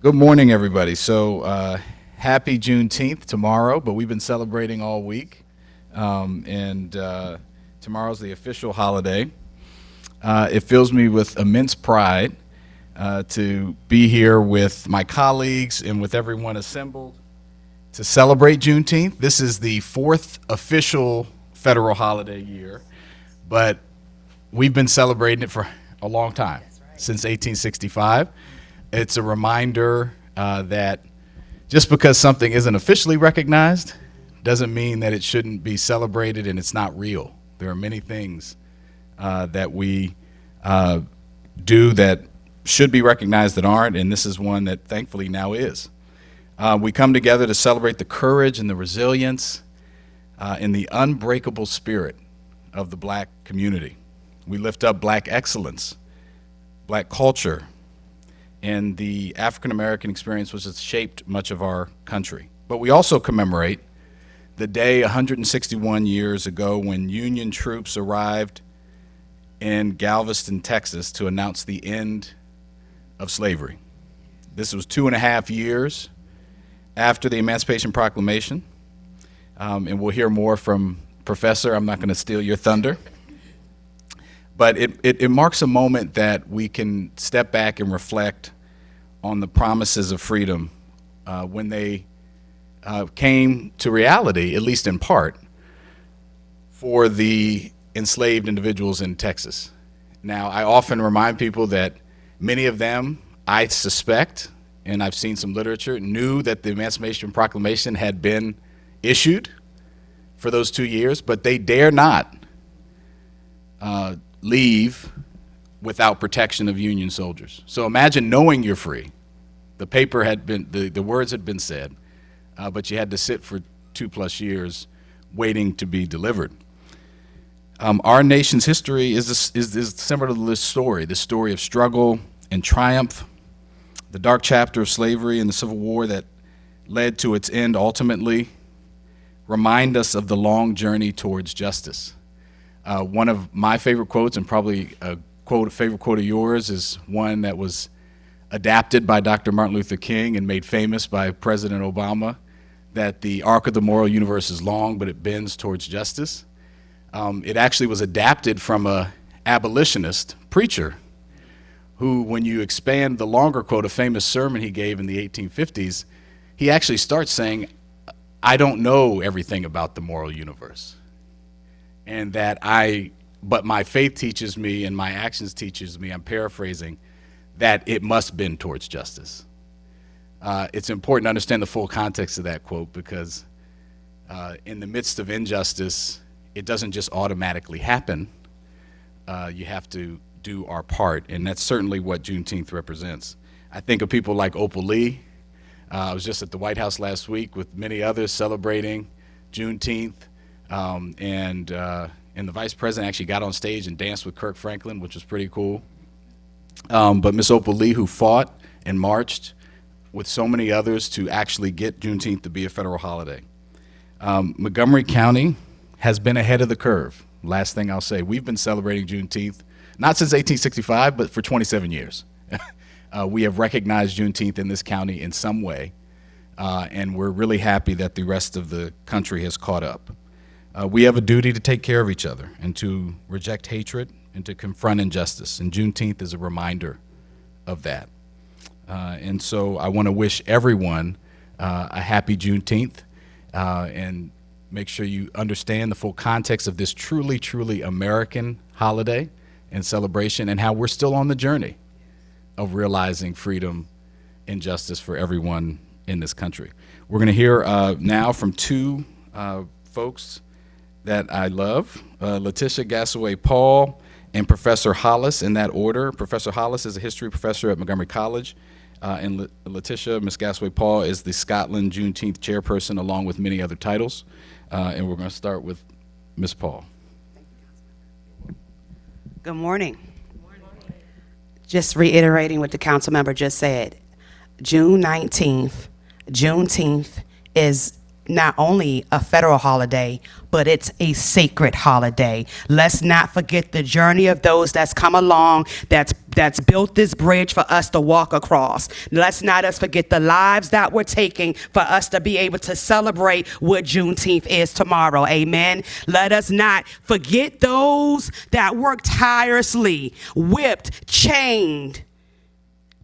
Good morning, everybody. So happy Juneteenth tomorrow, but we've been celebrating all week, and tomorrow's the official holiday. It fills me with immense pride to be here with my colleagues and with everyone assembled to celebrate Juneteenth. This is the fourth official federal holiday year, but we've been celebrating it for a long time, since 1865. It's a reminder that just because something isn't officially recognized doesn't mean that it shouldn't be celebrated and it's not real. There are many things that we do that should be recognized that aren't, and this is one that thankfully now is. We come together to celebrate the courage and the resilience and the unbreakable spirit of the Black community. We lift up Black excellence, Black culture, and the African-American experience, which has shaped much of our country. But we also commemorate the day 161 years ago when Union troops arrived in Galveston, Texas to announce the end of slavery. This was 2.5 years after the Emancipation Proclamation, and we'll hear more from Professor. I'm not going to steal your thunder. But it marks a moment that we can step back and reflect on the promises of freedom when they came to reality, at least in part, for the enslaved individuals in Texas. Now, I often remind people that many of them, I suspect, and I've seen some literature, knew that the Emancipation Proclamation had been issued for those 2 years, but they dare not leave without protection of Union soldiers. So imagine knowing you're free. The paper had been, the words had been said, but you had to sit for 2+ years waiting to be delivered. Our nation's history is similar to this story of struggle and triumph, the dark chapter of slavery and the Civil War that led to its end ultimately remind us of the long journey towards justice. One of my favorite quotes, and probably a favorite quote of yours, is one that was adapted by Dr. Martin Luther King and made famous by President Obama, that the arc of the moral universe is long, but it bends towards justice. It actually was adapted from an abolitionist preacher who, when you expand the longer quote, a famous sermon he gave in the 1850s, he actually starts saying, I don't know everything about the moral universe. And but my faith teaches me and my actions teaches me, I'm paraphrasing, that it must bend towards justice. It's important to understand the full context of that quote because in the midst of injustice, it doesn't just automatically happen. You have to do our part, and that's certainly what Juneteenth represents. I think of people like Opal Lee. I was just at the White House last week with many others celebrating Juneteenth. And the vice president actually got on stage and danced with Kirk Franklin, which was pretty cool. But Miss Opal Lee, who fought and marched with so many others to actually get Juneteenth to be a federal holiday. Montgomery County has been ahead of the curve. Last thing I'll say, we've been celebrating Juneteenth, not since 1865, but for 27 years. We have recognized Juneteenth in this county in some way, and we're really happy that the rest of the country has caught up. We have a duty to take care of each other and to reject hatred and to confront injustice, and Juneteenth is a reminder of that. And so I want to wish everyone a happy Juneteenth and make sure you understand the full context of this truly, truly American holiday and celebration and how we're still on the journey of realizing freedom and justice for everyone in this country. We're going to hear now from two folks that I love, Letitia Gasaway-Paul and Professor Hollis, in that order. Professor Hollis is a history professor at Montgomery College, and Letitia, Ms. Gasaway-Paul, is the Scotland Juneteenth chairperson, along with many other titles. And we're going to start with Ms. Paul. Good morning. Just reiterating what the council member just said, Juneteenth is not only a federal holiday, but it's a sacred holiday. Let's not forget the journey of those that's come along, that's that's built this bridge for us to walk across. Let's not us forget the lives that we're taking for us to be able to celebrate what Juneteenth is tomorrow. Amen. Let us not forget those that worked tirelessly, whipped, chained,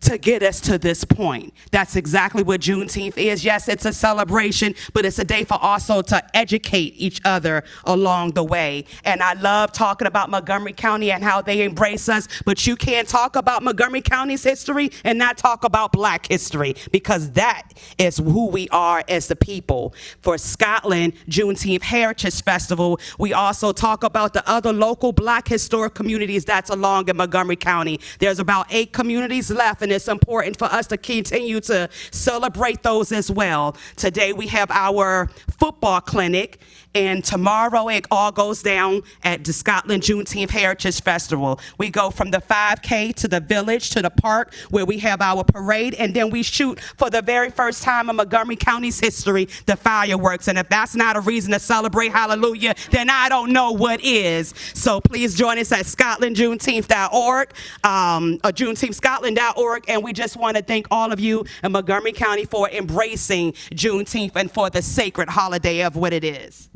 to get us to this point. That's exactly what Juneteenth is. Yes, it's a celebration, but it's a day for also to educate each other along the way. And I love talking about Montgomery County and how they embrace us, but you can't talk about Montgomery County's history and not talk about Black history, because that is who we are as the people. For Scotland, Juneteenth Heritage Festival, we also talk about the other local Black historic communities that's along in Montgomery County. There's about 8 communities left, and it's important for us to continue to celebrate those as well. Today we have our football clinic, and tomorrow it all goes down at the Scotland Juneteenth Heritage Festival. We go from the 5K to the village to the park where we have our parade, and then we shoot for the very first time in Montgomery County's history the fireworks. And if that's not a reason to celebrate hallelujah, then I don't know what is. So please join us at scotlandjuneteenth.org, or juneteenthscotland.org, and we just want to thank all of you in Montgomery County for embracing Juneteenth and for the sacred holiday of what it is.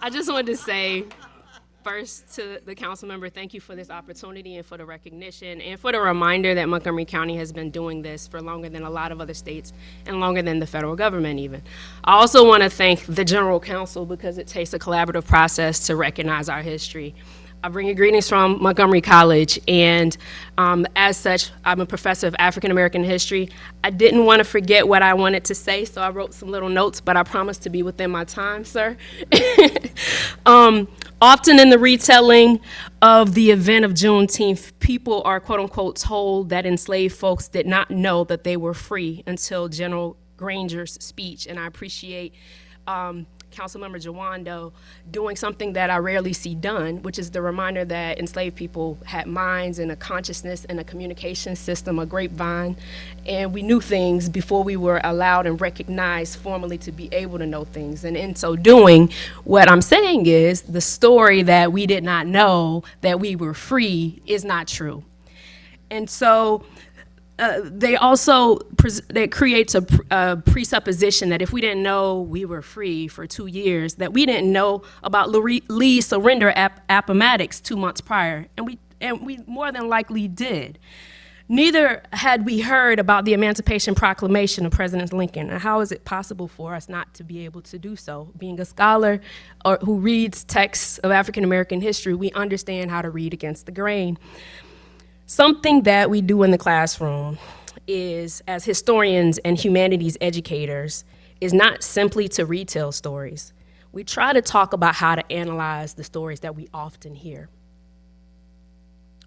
I just wanted to say first to the council member, thank you for this opportunity and for the recognition and for the reminder that Montgomery County has been doing this for longer than a lot of other states and longer than the federal government even. I also want to thank the General Counsel because it takes a collaborative process to recognize our history. I bring you greetings from Montgomery College, and as such, I'm a professor of African American history. I didn't want to forget what I wanted to say, so I wrote some little notes, but I promise to be within my time, sir. Often in the retelling of the event of Juneteenth, people are quote unquote told that enslaved folks did not know that they were free until General Granger's speech, and I appreciate Councilmember Jawando doing something that I rarely see done, which is the reminder that enslaved people had minds and a consciousness and a communication system, a grapevine, and we knew things before we were allowed and recognized formally to be able to know things. And in so doing, what I'm saying is the story that we did not know that we were free is not true. And so that creates a presupposition that if we didn't know we were free for 2 years, that we didn't know about Lee's surrender Appomattox 2 months prior, and we more than likely did. Neither had we heard about the Emancipation Proclamation of President Lincoln. And how is it possible for us not to be able to do so? Being a scholar who reads texts of African American history, we understand how to read against the grain. Something that we do in the classroom is, as historians and humanities educators, is not simply to retell stories. We try to talk about how to analyze the stories that we often hear.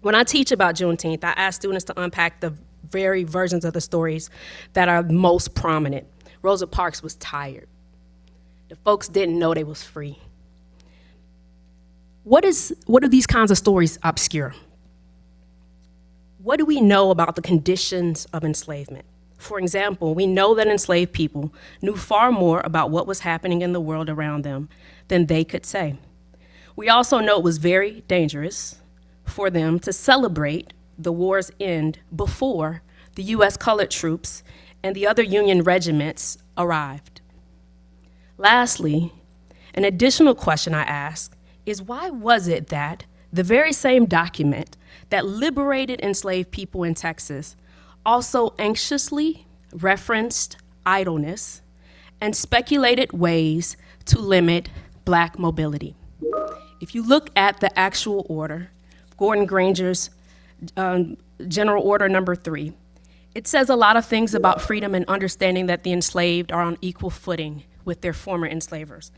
When I teach about Juneteenth, I ask students to unpack the very versions of the stories that are most prominent. Rosa Parks was tired. The folks didn't know they was free. What do these kinds of stories obscure? What do we know about the conditions of enslavement? For example, we know that enslaved people knew far more about what was happening in the world around them than they could say. We also know it was very dangerous for them to celebrate the war's end before the U.S. colored troops and the other Union regiments arrived. Lastly, an additional question I ask is, why was it that the very same document that liberated enslaved people in Texas also anxiously referenced idleness and speculated ways to limit Black mobility? If you look at the actual order, Gordon Granger's General Order Number 3, it says a lot of things about freedom and understanding that the enslaved are on equal footing with their former enslavers.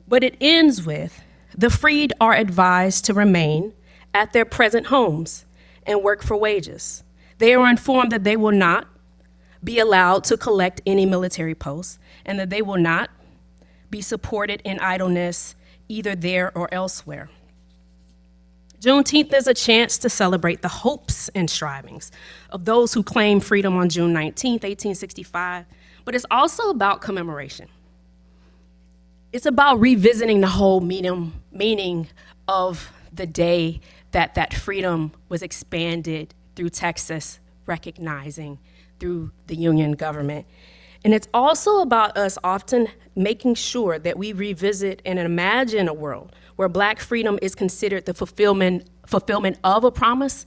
But it ends with, the freed are advised to remain at their present homes and work for wages. They are informed that they will not be allowed to collect any military posts and that they will not be supported in idleness either there or elsewhere. Juneteenth is a chance to celebrate the hopes and strivings of those who claimed freedom on June 19, 1865, but it's also about commemoration. It's about revisiting the whole meaning of the day that freedom was expanded through Texas, recognizing through the Union government. And it's also about us often making sure that we revisit and imagine a world where Black freedom is considered the fulfillment of a promise,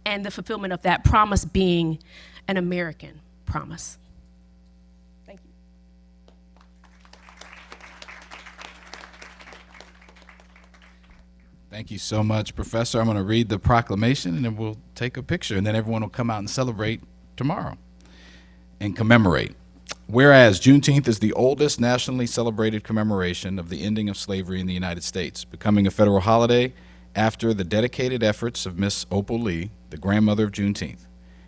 and the fulfillment of that promise being an American promise. Thank you. Thank you so much, Professor. I'm going to read the proclamation, and then we'll take a picture, and then everyone will come out and celebrate tomorrow and commemorate. Whereas Juneteenth is the oldest nationally celebrated commemoration of the ending of slavery in the United States, becoming a federal holiday after the dedicated efforts of Miss Opal Lee, the grandmother of Juneteenth.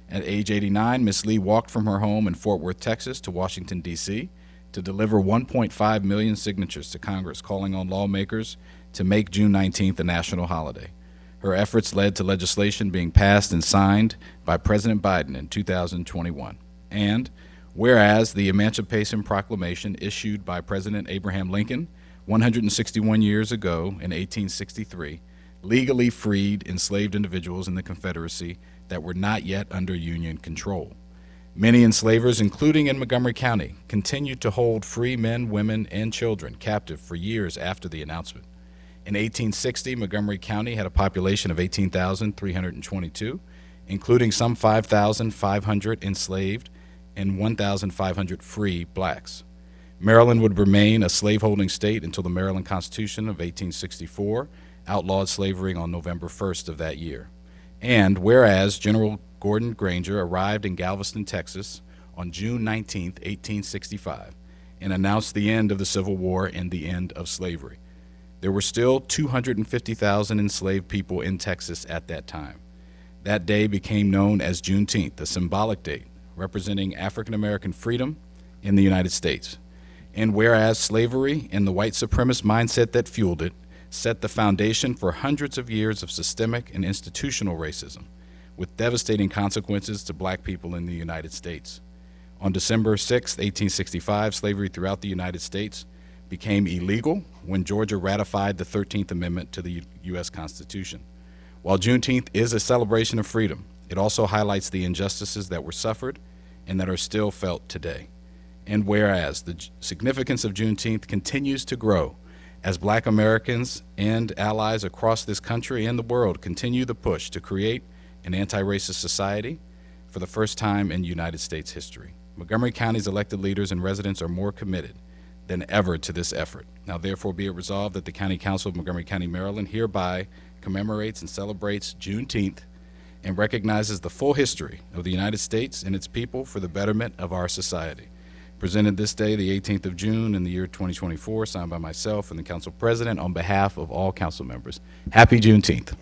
At age 89, Miss Lee walked from her home in Fort Worth, Texas to Washington, D.C. to deliver 1.5 million signatures to Congress calling on lawmakers to make June 19th a national holiday. Her efforts led to legislation being passed and signed by President Biden in 2021. And whereas the Emancipation Proclamation issued by President Abraham Lincoln 161 years ago in 1863 legally freed enslaved individuals in the Confederacy that were not yet under Union control. Many enslavers, including in Montgomery County, continued to hold free men, women, and children captive for years after the announcement. In 1860, Montgomery County had a population of 18,322, including some 5,500 enslaved and 1,500 free blacks. Maryland would remain a slaveholding state until the Maryland Constitution of 1864 outlawed slavery on November 1st of that year. And whereas General Gordon Granger arrived in Galveston, Texas on June 19, 1865, and announced the end of the Civil War and the end of slavery. There were still 250,000 enslaved people in Texas at that time. That day became known as Juneteenth, a symbolic date representing African American freedom in the United States. And whereas slavery and the white supremacist mindset that fueled it set the foundation for hundreds of years of systemic and institutional racism, with devastating consequences to black people in the United States. On December 6, 1865, slavery throughout the United States became illegal when Georgia ratified the 13th Amendment to the U.S. Constitution. While Juneteenth is a celebration of freedom, it also highlights the injustices that were suffered and that are still felt today. And whereas the significance of Juneteenth continues to grow as Black Americans and allies across this country and the world continue the push to create an anti-racist society for the first time in United States history. Montgomery County's elected leaders and residents are more committed than ever to this effort. Now therefore be it resolved that the County Council of Montgomery County, Maryland hereby commemorates and celebrates Juneteenth and recognizes the full history of the United States and its people for the betterment of our society. Presented this day, the 18th of June in the year 2024, signed by myself and the Council President on behalf of all council members. Happy Juneteenth.